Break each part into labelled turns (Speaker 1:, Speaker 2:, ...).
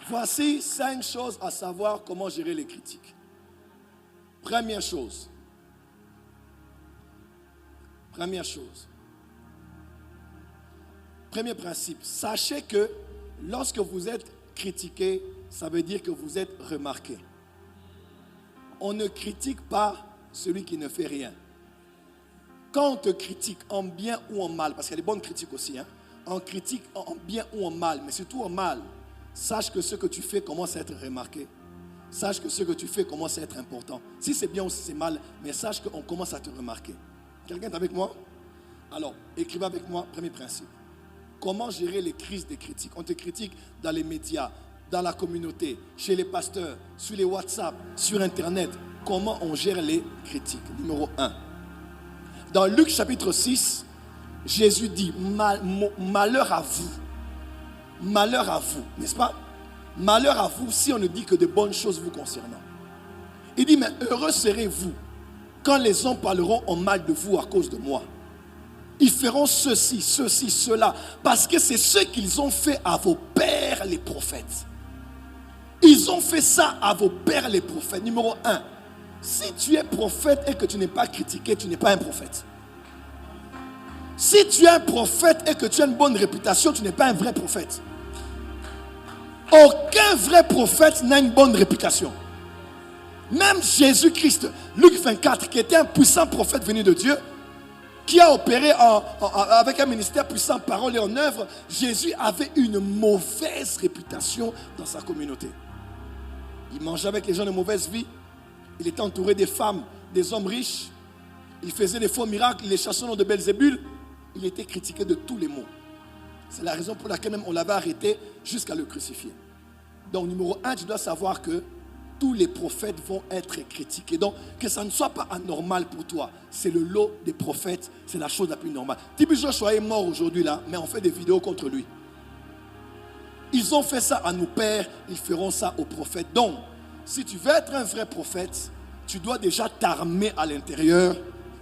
Speaker 1: Voici 5 choses à savoir comment gérer les critiques. Première chose. Premier principe. Sachez que lorsque vous êtes critiqué, ça veut dire que vous êtes remarqué. On ne critique pas celui qui ne fait rien. Quand on te critique en bien ou en mal, parce qu'il y a des bonnes critiques aussi, on critique en bien ou en mal, mais surtout en mal, sache que ce que tu fais commence à être remarqué. Sache que ce que tu fais commence à être important. Si c'est bien ou si c'est mal, mais sache qu'on commence à te remarquer. Quelqu'un est avec moi? Alors, écrivez avec moi, premier principe. Comment gérer les crises des critiques? On te critique dans les médias, dans la communauté, chez les pasteurs, sur les WhatsApp, sur Internet. Comment on gère les critiques? Numéro 1. Dans Luc chapitre 6, Jésus dit, malheur à vous. Malheur à vous, n'est-ce pas? Malheur à vous si on ne dit que de bonnes choses vous concernant. Il dit, mais heureux serez-vous quand les hommes parleront en mal de vous à cause de moi. Ils feront ceci, cela, parce que c'est ce qu'ils ont fait à vos pères les prophètes. Ils ont fait ça à vos pères les prophètes. Numéro 1, si tu es prophète et que tu n'es pas critiqué, tu n'es pas un prophète. Si tu es un prophète et que tu as une bonne réputation, tu n'es pas un vrai prophète. Aucun vrai prophète n'a une bonne réputation. Même Jésus-Christ, Luc 24, qui était un puissant prophète venu de Dieu, qui a opéré avec un ministère puissant, parole et en œuvre, Jésus avait une mauvaise réputation dans sa communauté. Il mangeait avec les gens de mauvaise vie. Il était entouré des femmes, des hommes riches. Il faisait des faux miracles, il les chassait au nom de Belzébul. Il était critiqué de tous les maux. C'est la raison pour laquelle même on l'avait arrêté jusqu'à le crucifier. Donc numéro 1, tu dois savoir que tous les prophètes vont être critiqués. Donc que ça ne soit pas anormal pour toi. C'est le lot des prophètes, c'est la chose la plus normale. Tibi Joshua est mort aujourd'hui là, mais on fait des vidéos contre lui. Ils ont fait ça à nos pères, ils feront ça aux prophètes. Donc, si tu veux être un vrai prophète, tu dois déjà t'armer à l'intérieur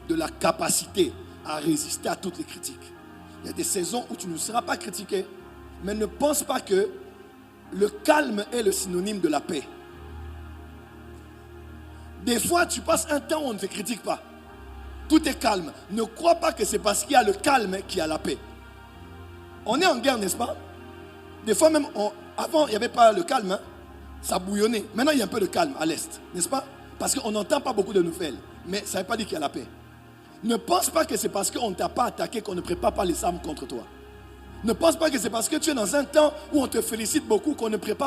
Speaker 1: de la capacité à résister à toutes les critiques. Il y a des saisons où tu ne seras pas critiqué, mais ne pense pas que le calme est le synonyme de la paix. Des fois, tu passes un temps où on ne te critique pas. Tout est calme. Ne crois pas que c'est parce qu'il y a le calme qu'il y a la paix. On est en guerre, n'est-ce pas? Des fois même, avant, il n'y avait pas le calme. Ça bouillonnait. Maintenant, il y a un peu de calme à l'est, n'est-ce pas? Parce qu'on n'entend pas beaucoup de nouvelles. Mais ça ne veut pas dire qu'il y a la paix. Ne pense pas que c'est parce qu'on ne t'a pas attaqué qu'on ne prépare pas les armes contre toi. Ne pense pas que c'est parce que tu es dans un temps où on te félicite beaucoup qu'on ne prépare